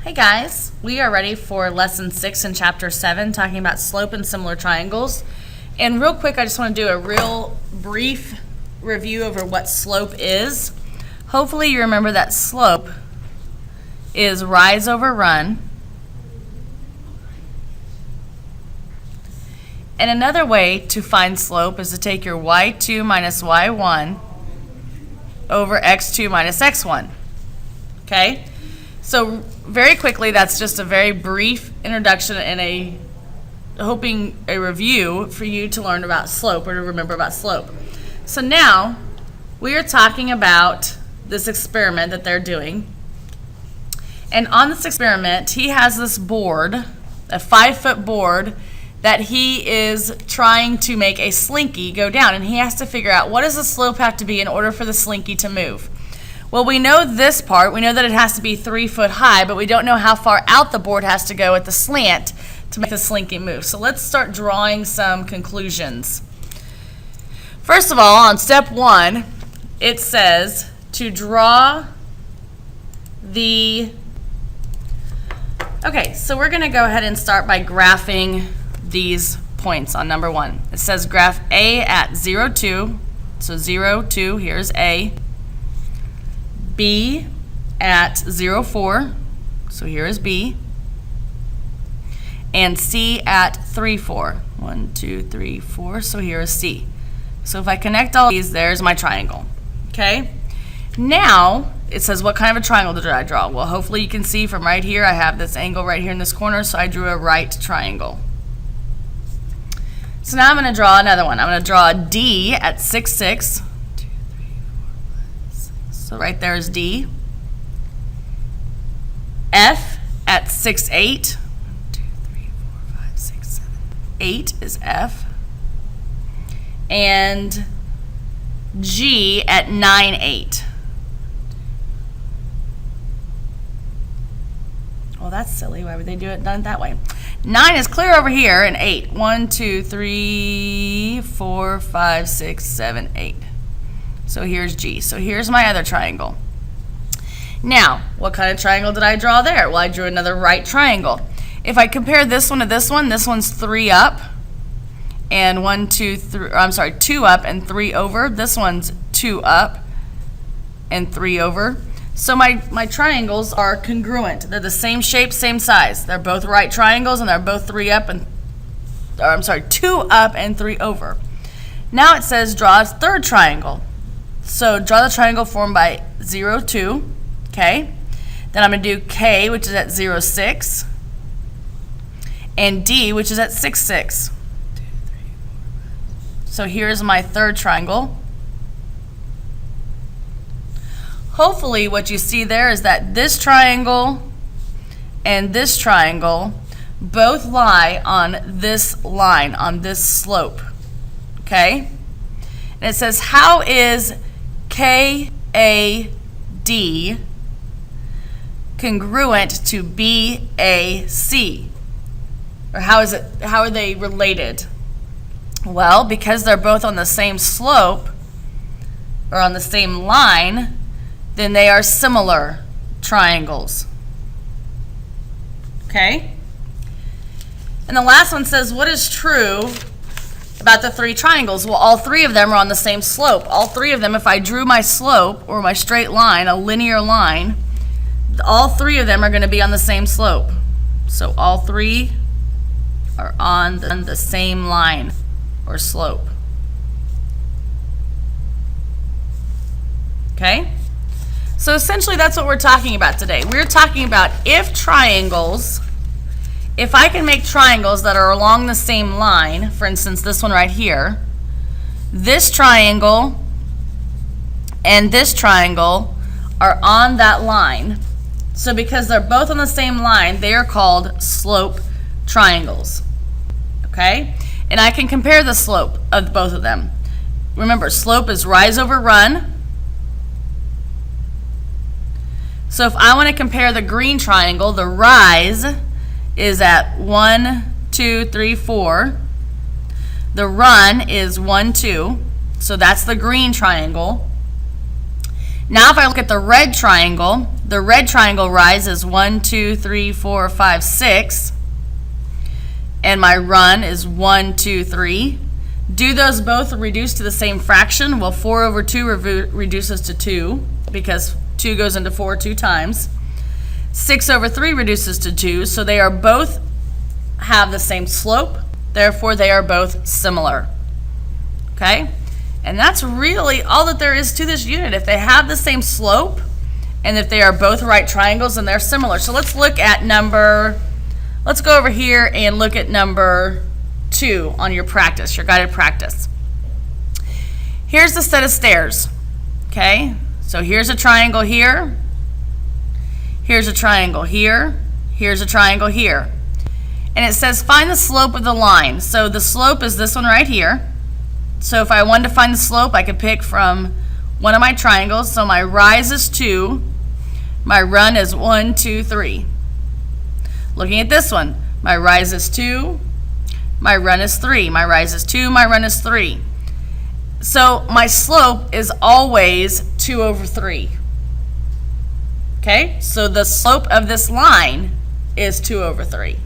Hey guys, we are ready for lesson 6 in chapter 7, talking about slope and similar triangles. And real quick, I just want to do a real brief review over what slope is. Hopefully you remember that slope is rise over run. And another way to find slope is to take your y2 minus y1 over x2 minus x1. Okay? So very quickly, that's just a very brief introduction and a review for you to learn about slope or to remember about slope. So now we are talking about this experiment that they're doing. And on this experiment, he has this board, a 5-foot board, that he is trying to make a slinky go down. And he has to figure out, what does the slope have to be in order for the slinky to move? Well, we know this part. We know that it has to be 3 foot high, but we don't know how far out the board has to go at the slant to make the slinky move. So let's start drawing some conclusions. First of all, on step 1, it says to draw the... Okay, so we're going to go ahead and start by graphing these points on number 1. It says graph A at 0, 2. So 0, 2, here's A. B at 0, 4, so here is B, and C at 3, 4. 1, 2, 3, 4, so here is C. So if I connect all these, there's my triangle. Okay? Now, it says what kind of a triangle did I draw? Well, hopefully you can see from right here, I have this angle right here in this corner, so I drew a right triangle. So now I'm going to draw another one. I'm going to draw a D at 6, 6. So right there is D. F at 6, 8. 1, 2, 3, 4, 5, 6, 7. 8 is F. And G at 9, 8. Well, that's silly. Why would they do it done that way? 9 is clear over here, and 8. 1, 2, 3, 4, 5, 6, 7, 8. So here's G. So here's my other triangle. Now, what kind of triangle did I draw there? Well, I drew another right triangle. If I compare this one to this one's 3 up and 1, 2, 3, or I'm sorry, 2 up and 3 over. This one's 2 up and 3 over. So my triangles are congruent. They're the same shape, same size. They're both right triangles and they're both 2 up and 3 over. Now it says draw a third triangle. So draw the triangle formed by 0, 2, okay? Then I'm going to do K, which is at 0, 6, and D, which is at 6, 6. So here's my third triangle. Hopefully what you see there is that this triangle and this triangle both lie on this line, on this slope, okay? And it says, how is KAD congruent to BAC? Or how are they related? Well, because they're both on the same slope or on the same line, then they are similar triangles. Okay? And the last one says, what is true about the 3 triangles? Well, all 3 of them are on the same slope. All 3 of them, if I drew my slope or my straight line, a linear line, all 3 of them are going to be on the same slope. So all 3 are on the same line or slope. Okay? So essentially that's what we're talking about today. We're talking about if I can make triangles that are along the same line, for instance, this one right here, this triangle and this triangle are on that line. So because they're both on the same line, they are called slope triangles. Okay? And I can compare the slope of both of them. Remember, slope is rise over run. So if I want to compare the green triangle, the rise is at 1, 2, 3, 4. The run is 1, 2. So that's the green triangle. Now if I look at the red triangle The red triangle rise is 1, 2, 3, 4, 5, 6. And my run is 1, 2, 3. Do those both reduce to the same fraction? Well, 4 over 2 reduces to 2 because 2 goes into 4 2 times. 6 over 3 reduces to 2, so they are both have the same slope. Therefore, they are both similar. Okay? And that's really all that there is to this unit. If they have the same slope, and if they are both right triangles, then they're similar. So let's look at let's go over here and look at number 2 on your practice, your guided practice. Here's the set of stairs. Okay? So here's a triangle here. Here's a triangle here. Here's a triangle here. And it says find the slope of the line. So the slope is this one right here. So if I wanted to find the slope, I could pick from one of my triangles. So my rise is 2. My run is 1, 2, 3. Looking at this one, my rise is 2. My run is 3. My rise is 2. My run is 3. So my slope is always 2 over 3. Okay? So the slope of this line is 2 over 3.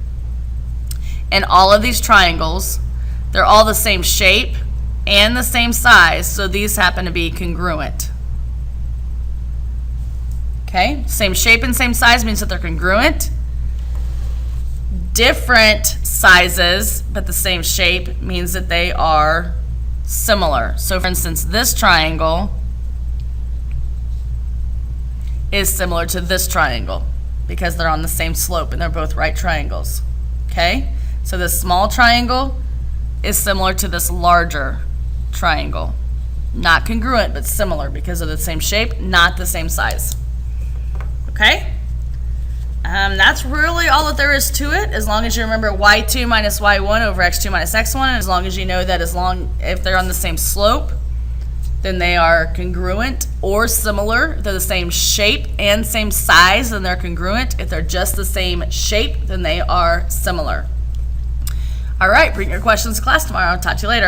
And all of these triangles, they're all the same shape and the same size, so these happen to be congruent. Okay? Same shape and same size means that they're congruent. Different sizes, but the same shape means that they are similar. So for instance, this triangle is similar to this triangle because they're on the same slope and they're both right triangles. Okay? So this small triangle is similar to this larger triangle. Not congruent, but similar because of the same shape, not the same size. Okay? That's really all that there is to it, as long as you remember y2 minus y1 over x2 minus x1, and as long as you know that if they're on the same slope, then they are congruent or similar. If they're the same shape and same size, then they're congruent. If they're just the same shape, then they are similar. All right, bring your questions to class tomorrow. I'll talk to you later.